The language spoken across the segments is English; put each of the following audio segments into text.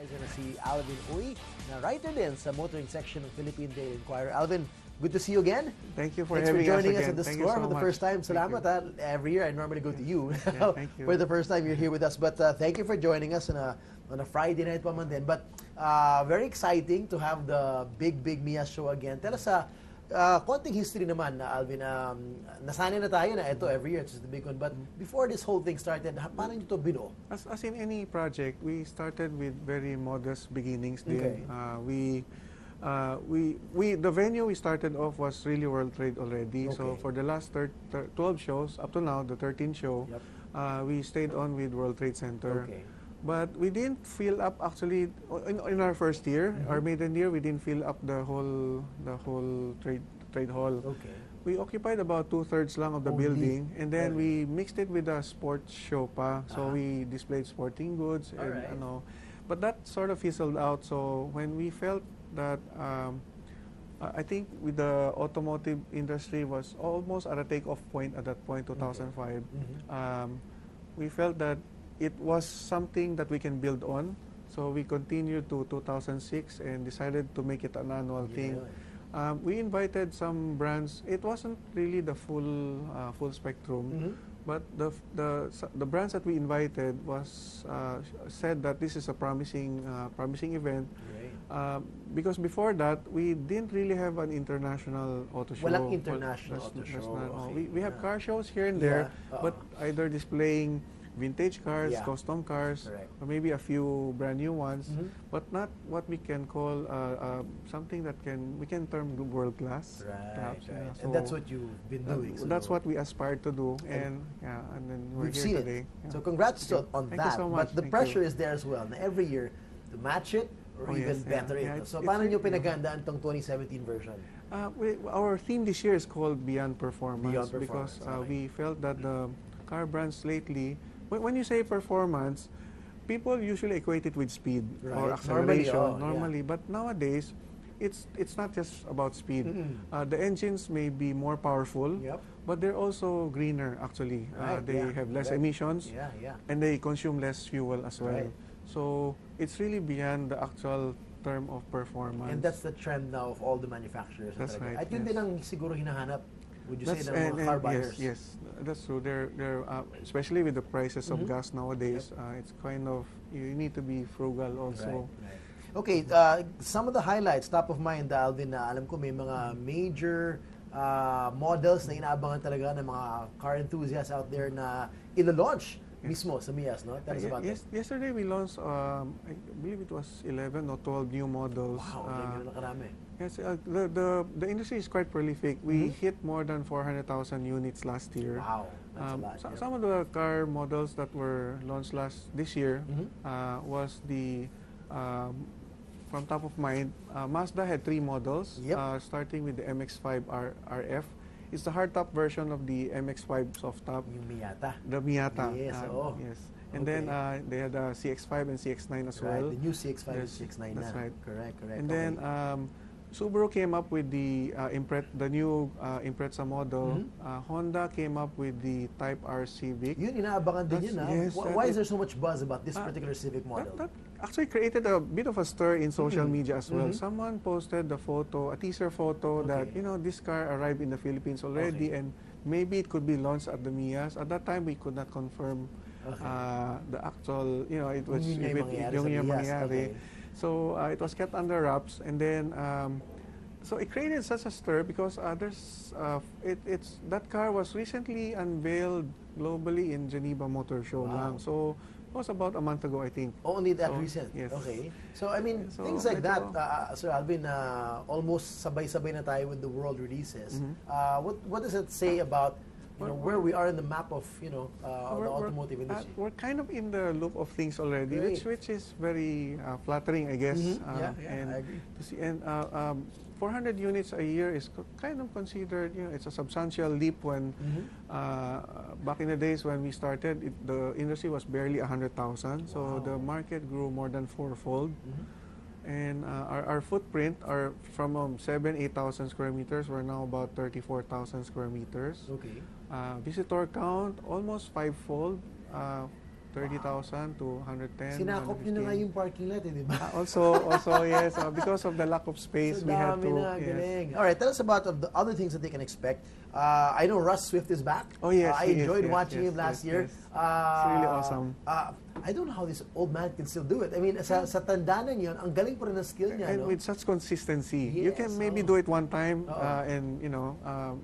na si Alvin Uy, na writer din sa motoring section ng Philippine Daily Inquirer. Alvin, good to see you again. Thank you for Thanks having for joining us us again. at the Thank store you so for the much. first time. Salamat. Every year I normally go to you. Thank you. For the first time you're here with us. But thank you for joining us on a Friday night pa man din. But very exciting to have the Big Mia show again. Tell us konting history naman, Alvin. Nasanay na tayo na ito every year. It's the big one. But before this whole thing started, paano nyo ito binuo? As in any project, we started with very modest beginnings. Okay. The venue we started off was really World Trade already. Okay. So for the last 12 shows, up to now, the 13th show, Yep. we stayed on with World Trade Center. Okay. But we didn't fill up actually in our first year, our maiden year. We didn't fill up the whole trade hall. Okay. We occupied about 2/3 lang of the Only. building, and then Okay. we mixed it with a sports show pa. So we displayed sporting goods and Alright. but that sort of fizzled out. So when we felt that I think with the automotive industry was almost at a takeoff point at that point, 2005. We felt that it was something that we can build on. So we continued to 2006 and decided to make it an annual thing. We invited some brands. It wasn't really the full spectrum, but the brands that we invited was said that this is a promising event. Because before that, we didn't really have an international auto show. Walang international auto show. Okay. We have car shows here and there, but either displaying vintage cars, custom cars, or maybe a few brand new ones, but not what we can call something that we can term world class. Right. So And that's what you've been doing. That's what we aspired to do, and then we're We've here seen today. it. So congrats on Thank that. you so much. But the Thank pressure you. is there as well. Na every year to match it or even better it. It's So paano nyo really- pinagandaan itong 2017 version? Our theme this year is called Beyond Performance, Beyond Performance, because okay. we felt that the car brands lately, when you say performance, people usually equate it with speed or Right. acceleration Normally, but nowadays it's not just about speed. The engines may be more powerful, but they're also greener actually. Right, They have less emissions, and they consume less fuel as well. Right. So it's really beyond the actual term of performance. And that's the trend now of all the manufacturers. That's talaga. right, At yun yes. din ang siguro hinahanap, would you say, That's, ng mga car buyers? yes, that's true. They're especially with the prices of gas nowadays. It's kind of, you need to be frugal also. Right. Okay, some of the highlights, top of mind, Alvin, na alam ko may mga major models na inaabangan talaga ng mga car enthusiasts out there na ilo-launch mismo sa Mia's, no? Tell us about it. Yesterday we launched, I believe it was 11 or 12 new models. Wow, ganyan na karami. Yes, the industry is quite prolific. We hit more than 400,000 units last year. Wow, that's a lot. Some of the car models that were launched this year was the from top of mind, Mazda had 3 models, starting with the MX-5 RF. It's the hardtop version of the MX-5 soft top. Yung Miata. The Miata. Yes, yes. And then they had a CX-5 and CX-9 as well. The new CX-5 and Yes, CX-9 that's na. right. Correct. And then Subaru came up with the new Impreza model. Honda came up with the Type R Civic. Yun, inaabangan din yun. Yes, Why is there so much buzz about this particular Civic model? That actually created a bit of a stir in social media as well. Someone posted the photo, a teaser photo that, this car arrived in the Philippines already and maybe it could be launched at the Mias. At that time, we could not confirm the actual, it was yung mangyari. So it was kept under wraps, and then so it created such a stir because that car was recently unveiled globally in Geneva Motor Show lang. So it was about a month ago, I think. Only that recent? Yes. Okay. So, I mean, So, things like that, Sir Alvin, almost sabay-sabay na tayo with the world releases. What does it say about where we are in the map of the automotive industry? We're kind of in the loop of things already, Great. which is very flattering, I guess. I agree. To see, and 400 units a year is kind of considered, it's a substantial leap when back in the days when we started, the industry was barely 100,000. So the market grew more than fourfold. And our footprint are from 8,000 square meters. We're now about 34,000 square meters. Okay. Visitor count almost fivefold. 30,000 to 110. Sinakop nyo na nga yung parking lot, di ba? Also, yes, because of the lack of space, So we had to. na, Yes. galing. All right, tell us about the other things that they can expect. I know Russ Swift is back. Oh, yes. I enjoyed watching him last year. Yes. It's really awesome. I don't know how this old man can still do it. I mean, sa tandanan yun, ang galing pa rin ng skill niya. And no? with such consistency, you Yes, can maybe do it one time and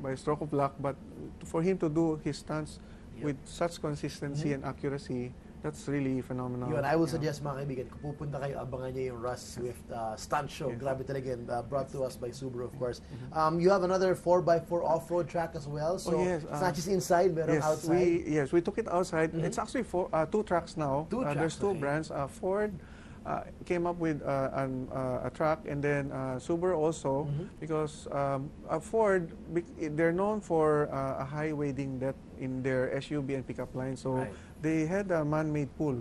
by stroke of luck, but for him to do his stunts with such consistency and accuracy, that's really phenomenal. Yun, I will suggest mga kaibigan, kung pupunta kayo, abangan niyo yung Russ Swift stunt show. Grabe talaga yun. Brought to us by Subaru, of course. You have another 4x4 off-road track as well. So yes, it's not just inside, but outside. We took it outside. It's actually two tracks now. Two tracks, there's two brands. Ford came up with a truck, and then Subaru also, because Ford, they're known for a high wading depth in their SUV and pickup line. So they had a man-made pool,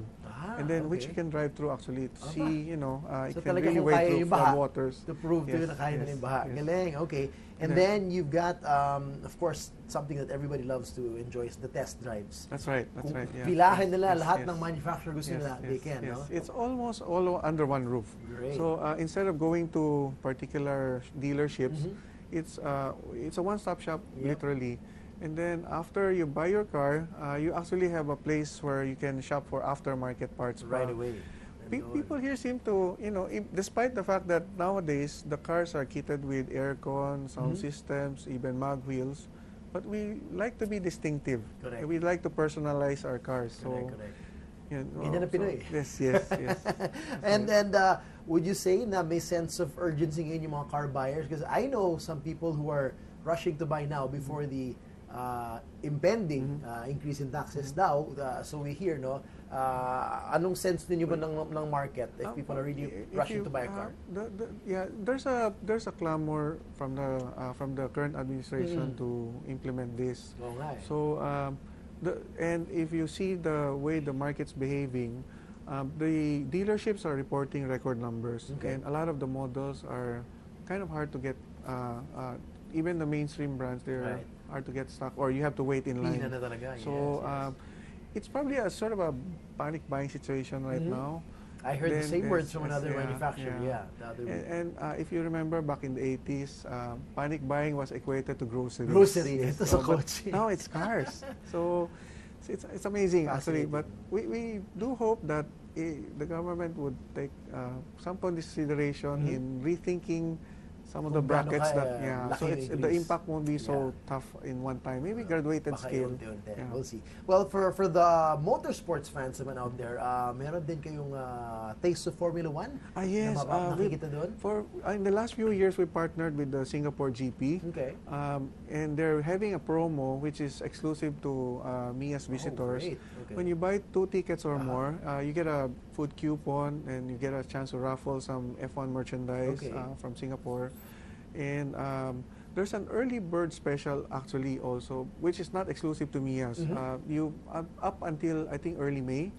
and then which you can drive through actually to see, it So can talaga really kung wade kaya through yung flood baha, waters. to prove to you na kaya na yung baha. Galing, okay. And then you've got, of course, something that everybody loves to enjoy is the test drives. That's right. Kung Yeah. pilahin nila Yes, lahat yes. ng manufacturer gusto nila, they can, no? It's almost all under one roof. Great. So instead of going to particular dealerships, it's a one-stop shop, literally. And then after you buy your car, you actually have a place where you can shop for aftermarket parts. Right away. People here seem to, despite the fact that nowadays the cars are kitted with aircon, sound systems, even mag wheels, but we like to be distinctive. Correct. We like to personalize our cars. Correct. Ganyan ang Pinoy. Yes. And would you say na may sense of urgency ngayon yung mga car buyers? Because I know some people who are rushing to buy now before the impending increase in taxes daw. So we hear, no? Anong sense ninyo ba ng market if people are really rushing to buy a car? There's a clamor from the current administration to implement this. So and if you see the way the market's behaving, the dealerships are reporting record numbers, and a lot of the models are kind of hard to get. Even the mainstream brands, they're hard to get stock, or you have to wait in line. So it's probably a sort of a panic buying situation right now. I heard the same words from another manufacturer. And if you remember back in the 80s, panic buying was equated to groceries. Groceries. Now it's cars. So it's amazing actually. But we do hope that the government would take some consideration in rethinking some of the brackets so the impact won't be so tough in one time. Maybe graduated scale. We'll see. Well, for the motorsports fans naman out there, meron din kayong taste of Formula 1? Yes. Nakikita doon? In the last few years, we partnered with the Singapore GP. Okay. And they're having a promo which is exclusive to me as visitors. When you buy 2 tickets or more, you get a food coupon and you get a chance to raffle some F1 merchandise from Singapore. And there's an early bird special actually also, which is not exclusive to Mia's. You up until I think early May,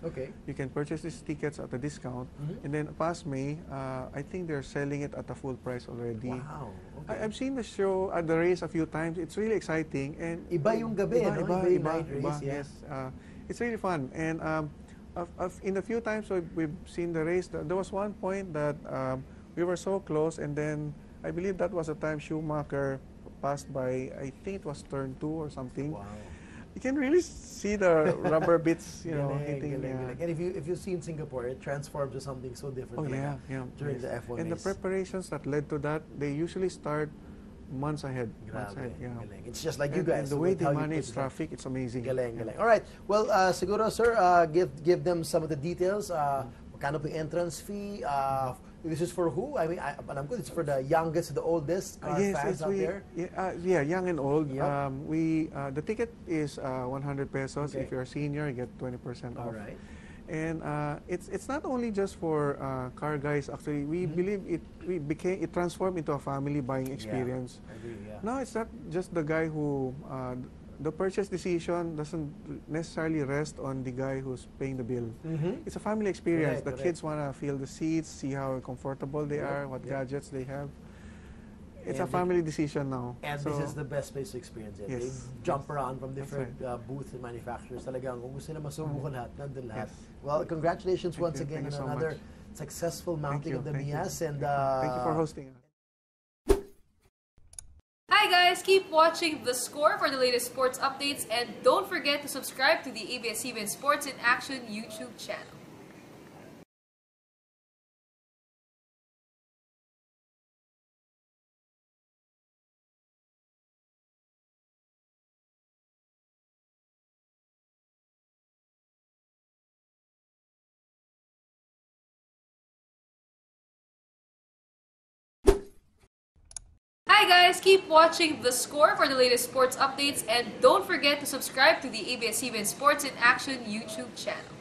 you can purchase these tickets at a discount, and then past May, I think they're selling it at a full price already. Wow. I've seen the show at the race a few times. It's really exciting, and iba yung gabi, iba, yes. It's really fun, and in the few times we've seen the race, there was one point that we were so close, and then I believe that was the time Schumacher passed by, I think it was turn 2 or something. Wow. You can really see the rubber bits, hitting. And if you see in Singapore, it transforms to something so different during the F1 and race. The preparations that led to that, they usually start months ahead. It's just like you guys. And the way they manage traffic, it's amazing. Galing. All right. Well, siguro, sir, give them some of the details. Magkano po yung entrance fee? This is for who? I mean, alam ko, it's for the youngest, the oldest car fans out there. Young and old. The ticket is 100 pesos. If you're a senior, you get 20% off. All right. And it's not only just for car guys. Actually, we believe it transformed into a family buying experience. I agree, Now it's not just the guy who. The purchase decision doesn't necessarily rest on the guy who's paying the bill. It's a family experience. The kids want to feel the seats, see how comfortable they are, what gadgets they have. It's a family decision now. And So, this is the best place to experience it. Yes. They jump around from That's different booths and manufacturers. Talagang kung gusto nila masubukan lahat, nandun lahat. Yes. Well, congratulations Thank once you. again Thank you on so another much. successful mounting of the Thank you. Mias. And Thank you for hosting us. Hi guys, keep watching The Score for the latest sports updates, and don't forget to subscribe to the ABS-CBN Sports in Action YouTube channel. Hi guys, keep watching The Score for the latest sports updates, and don't forget to subscribe to the ABS-CBN Sports in Action YouTube channel.